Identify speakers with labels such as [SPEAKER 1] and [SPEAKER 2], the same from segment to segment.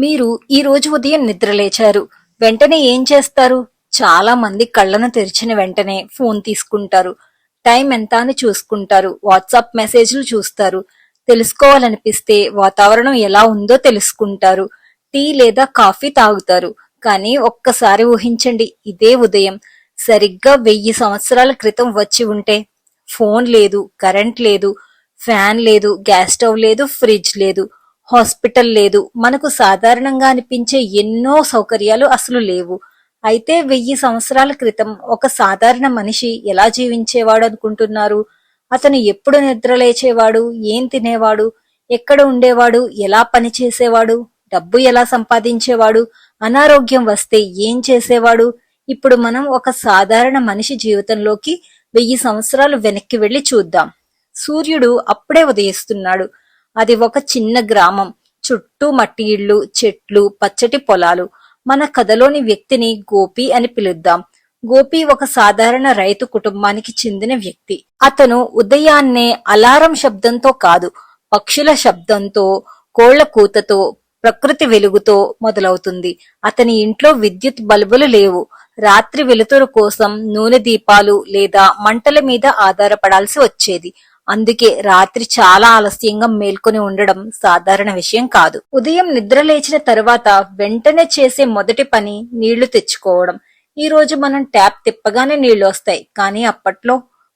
[SPEAKER 1] మీరు ఈ రోజు ఉదయం నిద్రలేచారు. వెంటనే ఏం చేస్తారు? చాలా మంది కళ్ళను తెరిచిన వెంటనే ఫోన్ తీసుకుంటారు. టైం ఎంత అని చూసుకుంటారు. వాట్సాప్ మెసేజ్లు చూస్తారు. తెలుసుకోవాలనిపిస్తే వాతావరణం ఎలా ఉందో తెలుసుకుంటారు. టీ లేదా కాఫీ తాగుతారు. కానీ ఒక్కసారి ఊహించండి, ఇదే ఉదయం సరిగ్గా 1000 సంవత్సరాల క్రితం వచ్చి ఉంటే ఫోన్ లేదు, కరెంట్ లేదు, ఫ్యాన్ లేదు, గ్యాస్ స్టవ్ లేదు, ఫ్రిడ్జ్ లేదు, హాస్పిటల్ లేదు, మనకు సాధారణంగా అనిపించే ఎన్నో సౌకర్యాలు అసలు లేవు. అయితే 1000 సంవత్సరాల క్రితం ఒక సాధారణ మనిషి ఎలా జీవించేవాడు అనుకుంటున్నారు? అతను ఎప్పుడు నిద్రలేచేవాడు? ఏం తినేవాడు? ఎక్కడ ఉండేవాడు? ఎలా పని చేసేవాడు? డబ్బు ఎలా సంపాదించేవాడు? అనారోగ్యం వస్తే ఏం చేసేవాడు? ఇప్పుడు మనం ఒక సాధారణ మనిషి జీవితంలోకి 1000 సంవత్సరాలు వెనక్కి వెళ్లి చూద్దాం. సూర్యుడు అప్పుడే ఉదయిస్తున్నాడు. అది ఒక చిన్న గ్రామం. చుట్టూ మట్టి ఇళ్లు, చెట్లు, పచ్చటి పొలాలు. మన కథలోని వ్యక్తిని గోపి అని పిలుద్దాం. గోపి ఒక సాధారణ రైతు కుటుంబానికి చెందిన వ్యక్తి. అతను ఉదయాన్నే అలారం శబ్దంతో కాదు, పక్షుల శబ్దంతో, కోళ్ల కూతతో, ప్రకృతి వెలుగుతో మొదలవుతుంది. అతని ఇంట్లో విద్యుత్ బల్బులు లేవు. రాత్రి వెలుతురు కోసం నూనె దీపాలు లేదా మంటల మీద ఆధారపడాల్సి వచ్చేది. అందుకే రాత్రి చాలా ఆలస్యంగా మేల్కొని ఉండడం సాధారణ విషయం కాదు. ఉదయం నిద్ర లేచిన తరువాత వెంటనే చేసే మొదటి పని నీళ్లు తెచ్చుకోవడం. ఈ రోజు మనం ట్యాప్ తిప్పగానే నీళ్లు వస్తాయి. కానీ అప్పట్లో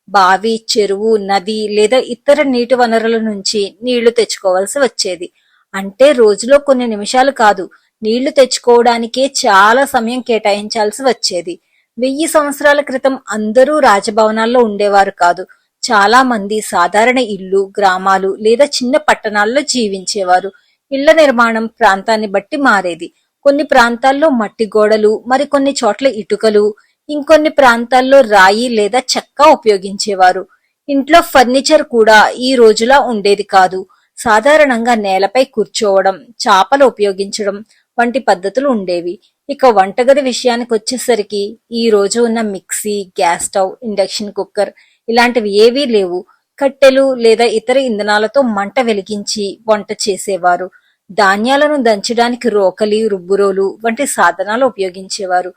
[SPEAKER 1] బావి, చెరువు, నది లేదా ఇతర నీటి వనరుల నుంచి నీళ్లు తెచ్చుకోవాల్సి వచ్చేది. అంటే రోజులో కొన్ని నిమిషాలు కాదు, నీళ్లు తెచ్చుకోవడానికే చాలా సమయం కేటాయించాల్సి వచ్చేది. 1000 సంవత్సరాల క్రితం అందరూ రాజభవనాల్లో ఉండేవారు కాదు. చాలా మంది సాధారణ ఇల్లు, గ్రామాలు లేదా చిన్న పట్టణాల్లో జీవించేవారు. ఇళ్ల నిర్మాణం ప్రాంతాన్ని బట్టి మారేది. కొన్ని ప్రాంతాల్లో మట్టి గోడలు, మరికొన్ని చోట్ల ఇటుకలు, ఇంకొన్ని ప్రాంతాల్లో రాయి లేదా చెక్క ఉపయోగించేవారు. ఇంట్లో ఫర్నిచర్ కూడా ఈ రోజులా ఉండేది కాదు. సాధారణంగా నేలపై కూర్చోవడం, చాపలు ఉపయోగించడం వంటి పద్ధతులు ఉండేవి. ఇక వంటగది విషయానికి వచ్చేసరికి ఈ రోజు ఉన్న mixie, gas stove, induction cooker ఇలాంటివి ఏవీ లేవు. కట్టెలు లేదా ఇతర ఇంధనాలతో మంట వెలిగించి వంట చేసేవారు. ధాన్యాలను దంచడానికి రోకలి, రుబ్బురోలు వంటి సాధనాలు ఉపయోగించేవారు.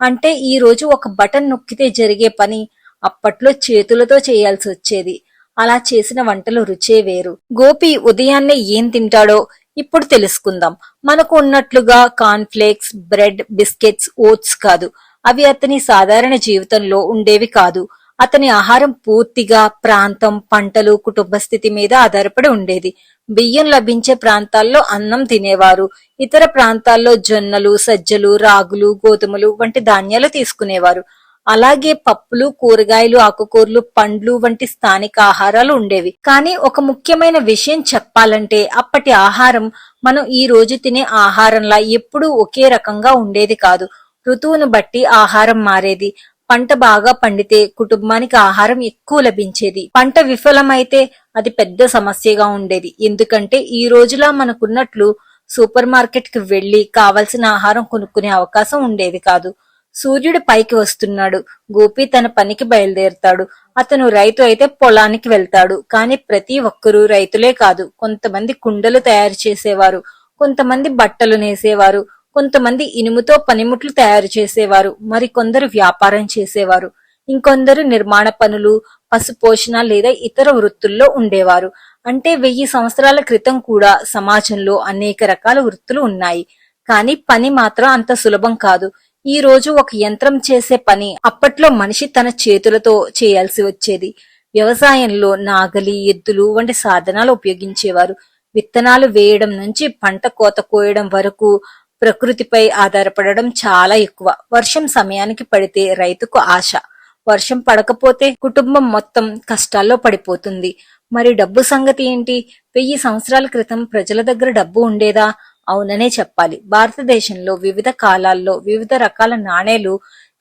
[SPEAKER 1] అంటే ఈ రోజు ఒక బటన్ నొక్కితే జరిగే పని అప్పట్లో చేతులతో చేయాల్సి వచ్చేది. అలా చేసిన వంటలు రుచే వేరు. గోపి ఉదయాన్నే ఏం తింటాడో ఇప్పుడు తెలుసుకుందాం. మనకు ఉన్నట్లుగా corn flakes, bread, biscuits, oats కాదు. అవి అతని సాధారణ జీవితంలో ఉండేవి కాదు. అతని ఆహారం పూర్తిగా ప్రాంతం, పంటలు, కుటుంబ స్థితి మీద ఆధారపడి ఉండేది. బియ్యం లభించే ప్రాంతాల్లో అన్నం తినేవారు. ఇతర ప్రాంతాల్లో జొన్నలు, సజ్జలు, రాగులు, గోధుమలు వంటి ధాన్యాలు తీసుకునేవారు. అలాగే పప్పులు, కూరగాయలు, ఆకుకూరలు, పండ్లు వంటి స్థానిక ఆహారాలు ఉండేవి. కానీ ఒక ముఖ్యమైన విషయం చెప్పాలంటే అప్పటి ఆహారం మనం ఈ రోజు తినే ఆహారంలా ఎప్పుడూ ఒకే రకంగా ఉండేది కాదు. ఋతువును బట్టి ఆహారం మారేది. పంట బాగా పండితే కుటుంబానికి ఆహారం ఎక్కువ లభించేది. పంట విఫలమైతే అది పెద్ద సమస్యగా ఉండేది. ఎందుకంటే ఈ రోజులా మనకున్నట్లు సూపర్ మార్కెట్ కి వెళ్లి కావలసిన ఆహారం కొనుక్కునే అవకాశం ఉండేది కాదు. సూర్యుడు పైకి వస్తున్నాడు. గోపి తన పనికి బయలుదేరతాడు. అతను రైతు అయితే పొలానికి వెళ్తాడు. కానీ ప్రతి ఒక్కరూ రైతులే కాదు. కొంతమంది కుండలు తయారు చేసేవారు, కొంతమంది బట్టలు నేసేవారు, కొంతమంది ఇనుముతో పనిముట్లు తయారు చేసేవారు, మరికొందరు వ్యాపారం చేసేవారు, ఇంకొందరు నిర్మాణ పనులు, పశుపోషణ లేదా ఇతర వృత్తుల్లో ఉండేవారు. అంటే 1000 సంవత్సరాల క్రితం కూడా సమాజంలో అనేక రకాల వృత్తులు ఉన్నాయి. కానీ పని మాత్రం అంత సులభం కాదు. ఈ రోజు ఒక యంత్రం చేసే పని అప్పట్లో మనిషి తన చేతులతో చేయాల్సి వచ్చేది. వ్యవసాయంలో నాగలి, ఎద్దులు వంటి సాధనాలు ఉపయోగించేవారు. విత్తనాలు వేయడం నుంచి పంట కోత కోయడం వరకు ప్రకృతిపై ఆధారపడడం చాలా ఎక్కువ. వర్షం సమయానికి పడితే రైతుకు ఆశ. వర్షం పడకపోతే కుటుంబం మొత్తం కష్టాల్లో పడిపోతుంది. మరి డబ్బు సంగతి ఏంటి? 1000 సంవత్సరాల క్రితం ప్రజల దగ్గర డబ్బు ఉండేదా? అవుననే చెప్పాలి. భారతదేశంలో వివిధ కాలాల్లో వివిధ రకాల నాణేలు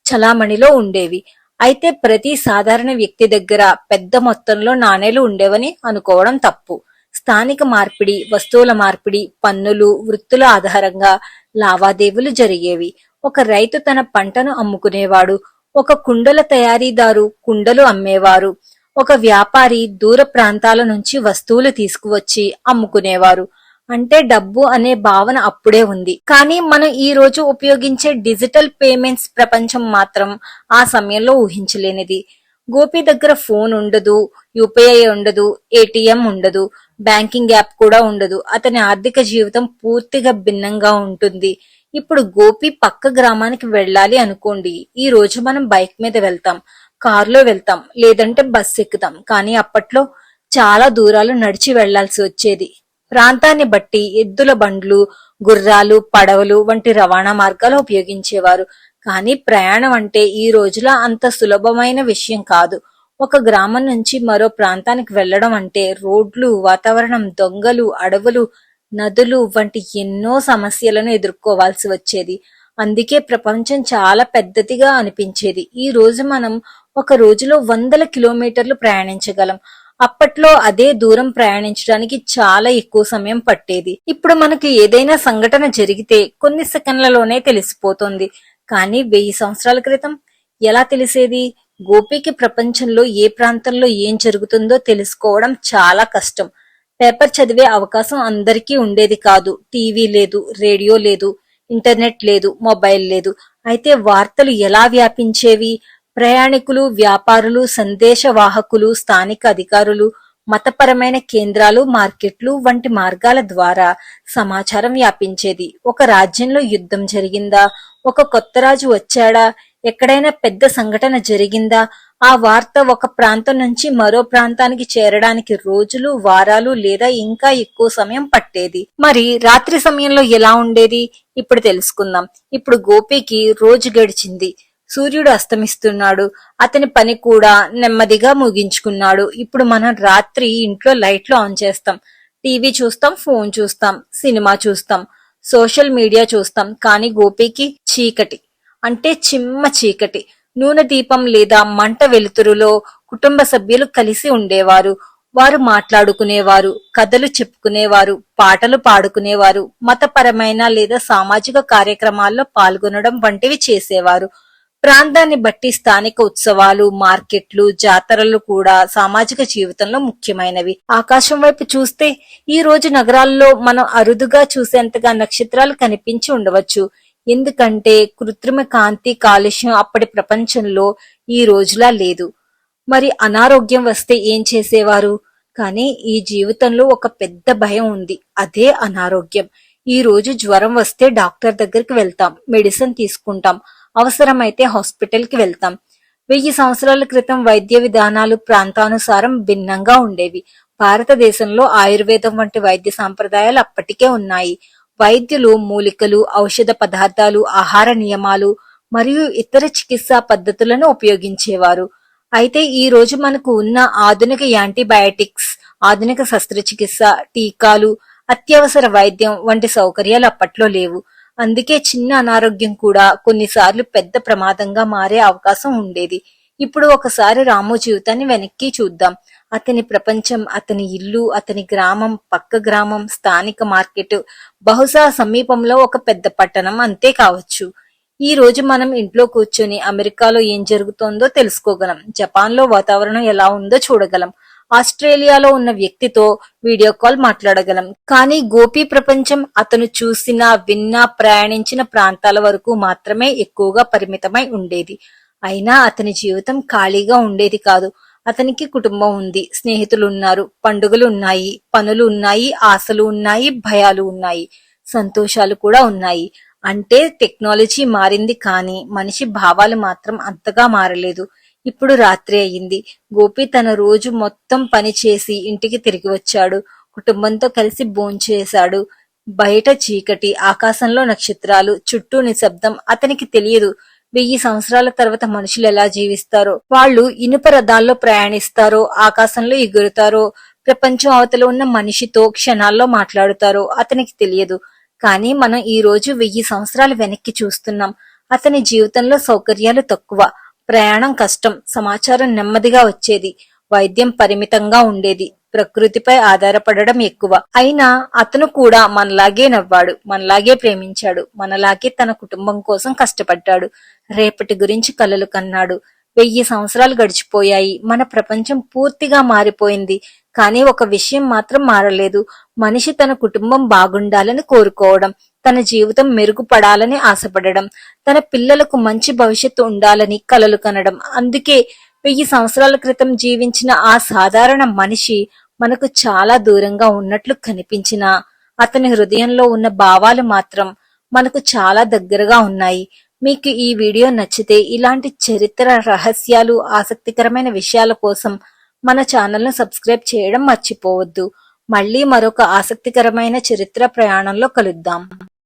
[SPEAKER 1] చలామణిలో ఉండేవి. అయితే ప్రతి సాధారణ వ్యక్తి దగ్గర పెద్ద మొత్తంలో నాణేలు ఉండేవని అనుకోవడం తప్పు. స్థానిక మార్పిడి, వస్తువుల మార్పిడి, పన్నులు, వృత్తుల ఆధారంగా లావాదేవీలు జరిగేవి. ఒక రైతు తన పంటను అమ్ముకునేవాడు. ఒక కుండల తయారీదారు కుండలు అమ్మేవారు. ఒక వ్యాపారి దూర ప్రాంతాల నుంచి వస్తువులు తీసుకువచ్చి అమ్ముకునేవారు. అంటే డబ్బు అనే భావన అప్పుడే ఉంది. కానీ మనం ఈ రోజు ఉపయోగించే డిజిటల్ పేమెంట్స్ ప్రపంచం మాత్రం ఆ సమయంలో ఊహించలేనిది. గోపి దగ్గర ఫోన్ ఉండదు, యూపీఐ ఉండదు, ఏటీఎం ఉండదు, బ్యాంకింగ్ యాప్ కూడా ఉండదు. అతని ఆర్థిక జీవితం పూర్తిగా భిన్నంగా ఉంటుంది. ఇప్పుడు గోపి పక్క గ్రామానికి వెళ్ళాలి అనుకోండి. ఈ రోజు మనం బైక్ మీద వెళ్తాం, కారులో వెళ్తాం, లేదంటే బస్ ఎక్కుతాం. కానీ అప్పట్లో చాలా దూరాలు నడిచి వెళ్లాల్సి వచ్చేది. ప్రాంతాన్ని బట్టి ఎద్దుల బండ్లు, గుర్రాలు, పడవలు వంటి రవాణా మార్గాలు ఉపయోగించేవారు. కానీ ప్రయాణం అంటే ఈ రోజులా అంత సులభమైన విషయం కాదు. ఒక గ్రామం నుంచి మరో ప్రాంతానికి వెళ్లడం అంటే రోడ్లు, వాతావరణం, దొంగలు, అడవులు, నదులు వంటి ఎన్నో సమస్యలను ఎదుర్కోవాల్సి వచ్చేది. అందుకే ప్రపంచం చాలా పెద్దదిగా అనిపించేది. ఈ రోజు మనం ఒక రోజులో వందల కిలోమీటర్లు ప్రయాణించగలం. అప్పట్లో అదే దూరం ప్రయాణించడానికి చాలా ఎక్కువ సమయం పట్టేది. ఇప్పుడు మనకి ఏదైనా సంఘటన జరిగితే కొన్ని సెకండ్లలోనే తెలిసిపోతుంది. కానీ 1000 సంవత్సరాల క్రితం ఎలా తెలిసేది? గోపికి ప్రపంచంలో ఏ ప్రాంతంలో ఏం జరుగుతుందో తెలుసుకోవడం చాలా కష్టం. పేపర్ చదివే అవకాశం అందరికీ ఉండేది కాదు. టీవీ లేదు, రేడియో లేదు, ఇంటర్నెట్ లేదు, మొబైల్ లేదు. అయితే వార్తలు ఎలా వ్యాపించేవి? ప్రయాణికులు, వ్యాపారులు, సందేశ వాహకులు, స్థానిక అధికారులు, మతపరమైన కేంద్రాలు, మార్కెట్లు వంటి మార్గాల ద్వారా సమాచారం వ్యాపించేది. ఒక రాజ్యంలో యుద్ధం జరిగిందా? ఒక కొత్త రాజు వచ్చాడా? ఎక్కడైనా పెద్ద సంఘటన జరిగిందా? ఆ వార్త ఒక ప్రాంతం నుంచి మరో ప్రాంతానికి చేరడానికి రోజులు, వారాలు లేదా ఇంకా ఎక్కువ సమయం పట్టేది. మరి రాత్రి సమయంలో ఎలా ఉండేది? ఇప్పుడు తెలుసుకుందాం. ఇప్పుడు గోపికి రోజు గడిచింది. సూర్యుడు అస్తమిస్తున్నాడు. అతని పని కూడా నెమ్మదిగా ముగించుకున్నాడు. ఇప్పుడు మనం రాత్రి ఇంట్లో లైట్లు ఆన్ చేస్తాం, టీవీ చూస్తాం, ఫోన్ చూస్తాం, సినిమా చూస్తాం, సోషల్ మీడియా చూస్తాం. కానీ గోపికి చీకటి అంటే చిమ్మ చీకటి. నూనె దీపం లేదా మంట వెలుతురులో కుటుంబ సభ్యులు కలిసి ఉండేవారు. వారు మాట్లాడుకునేవారు, కథలు చెప్పుకునేవారు, పాటలు పాడుకునేవారు, మతపరమైన లేదా సామాజిక కార్యక్రమాల్లో పాల్గొనడం వంటివి చేసేవారు. ప్రాంతాన్ని బట్టి స్థానిక ఉత్సవాలు, మార్కెట్లు, జాతరలు కూడా సామాజిక జీవితంలో ముఖ్యమైనవి. ఆకాశం వైపు చూస్తే ఈ రోజు నగరాల్లో మనం అరుదుగా చూసేంతగా నక్షత్రాలు కనిపించి ఉండవచ్చు. ఎందుకంటే కృత్రిమ కాంతి, కాలుష్యం అప్పటి ప్రపంచంలో ఈ రోజులా లేదు. మరి అనారోగ్యం వస్తే ఏం చేసేవారు? కానీ ఈ జీవితంలో ఒక పెద్ద భయం ఉంది. అదే అనారోగ్యం. ఈ రోజు జ్వరం వస్తే డాక్టర్ దగ్గరికి వెళ్తాం, మెడిసిన్ తీసుకుంటాం, అవసరమైతే హాస్పిటల్ కి వెళ్తాం. 1000 సంవత్సరాల క్రితం వైద్య విధానాలు ప్రాంతానుసారం భిన్నంగా ఉండేవి. భారతదేశంలో ఆయుర్వేదం వంటి వైద్య సాంప్రదాయాలు అప్పటికే ఉన్నాయి. వైద్యులు మూలికలు, ఔషధ పదార్థాలు, ఆహార నియమాలు మరియు ఇతర చికిత్సా పద్ధతులను ఉపయోగించేవారు. అయితే ఈ రోజు మనకు ఉన్న ఆధునిక యాంటీబయాటిక్స్, ఆధునిక శస్త్రచికిత్స, టీకాలు, అత్యవసర వైద్యం వంటి సౌకర్యాలు అప్పట్లో లేవు. అందుకే చిన్న అనారోగ్యం కూడా కొన్నిసార్లు పెద్ద ప్రమాదంగా మారే అవకాశం ఉండేది. ఇప్పుడు ఒకసారి రాము జీవితాన్ని వెనక్కి చూద్దాం. అతని ప్రపంచం, అతని ఇల్లు, అతని గ్రామం, పక్క గ్రామం, స్థానిక మార్కెట్, బహుశా సమీపంలో ఒక పెద్ద పట్టణం అంతే కావచ్చు. ఈ రోజు మనం ఇంట్లో కూర్చొని అమెరికాలో ఏం జరుగుతోందో తెలుసుకోగలం, జపాన్ లో వాతావరణం ఎలా ఉందో చూడగలం, ఆస్ట్రేలియాలో ఉన్న వ్యక్తితో వీడియో కాల్ మాట్లాడగలం. కానీ గోపి ప్రపంచం అతను చూసిన, విన్న, ప్రయాణించిన ప్రాంతాల వరకు మాత్రమే ఎక్కువగా పరిమితమై ఉండేది. అయినా అతని జీవితం ఖాళీగా ఉండేది కాదు. అతనికి కుటుంబం ఉంది, స్నేహితులు ఉన్నారు, పండుగలు ఉన్నాయి, పనులు ఉన్నాయి, ఆశలు ఉన్నాయి, భయాలు ఉన్నాయి, సంతోషాలు కూడా ఉన్నాయి. అంటే టెక్నాలజీ మారింది కానీ మనిషి భావాలు మాత్రం అంతగా మారలేదు. ఇప్పుడు రాత్రి అయ్యింది. గోపి తన రోజు మొత్తం పని చేసి ఇంటికి తిరిగి వచ్చాడు. కుటుంబంతో కలిసి భోంచేశాడు. బయట చీకటి, ఆకాశంలో నక్షత్రాలు, చుట్టూ నిశ్శబ్దం. అతనికి తెలియదు 1000 సంవత్సరాల తర్వాత మనుషులు ఎలా జీవిస్తారో. వాళ్ళు ఇనుప రథాల్లో ప్రయాణిస్తారో, ఆకాశంలో ఎగురుతారో, ప్రపంచం అవతల ఉన్న మనిషితో క్షణాల్లో మాట్లాడుతారో అతనికి తెలియదు. కానీ మనం ఈ రోజు 1000 సంవత్సరాలు వెనక్కి చూస్తున్నాం. అతని జీవితంలో సౌకర్యాలు తక్కువ, ప్రయాణం కష్టం, సమాచారం నెమ్మదిగా వచ్చేది, వైద్యం పరిమితంగా ఉండేది, ప్రకృతిపై ఆధారపడడం ఎక్కువ. అయినా అతను కూడా మనలాగే నవ్వాడు, మనలాగే ప్రేమించాడు, మనలాగే తన కుటుంబం కోసం కష్టపడ్డాడు, రేపటి గురించి కలలు కన్నాడు. 1000 సంవత్సరాలు గడిచిపోయాయి. మన ప్రపంచం పూర్తిగా మారిపోయింది. కానీ ఒక విషయం మాత్రం మారలేదు. మనిషి తన కుటుంబం బాగుండాలని కోరుకోవడం, తన జీవితం మెరుగుపడాలని ఆశపడడం, తన పిల్లలకు మంచి భవిష్యత్తు ఉండాలని కలలు కనడం. అందుకే 1000 సంవత్సరాల క్రితం జీవించిన ఆ సాధారణ మనిషి మనకు చాలా దూరంగా ఉన్నట్లు కనిపించినా, అతని హృదయంలో ఉన్న భావాలు మాత్రం మనకు చాలా దగ్గరగా ఉన్నాయి. మీకు ఈ వీడియో నచ్చితే ఇలాంటి చరిత్ర రహస్యాలు, ఆసక్తికరమైన విషయాల కోసం మన ఛానల్ను సబ్స్క్రైబ్ చేయడం మర్చిపోవద్దు. మళ్ళీ మరొక ఆసక్తికరమైన చరిత్ర ప్రయాణంలో కలుద్దాం.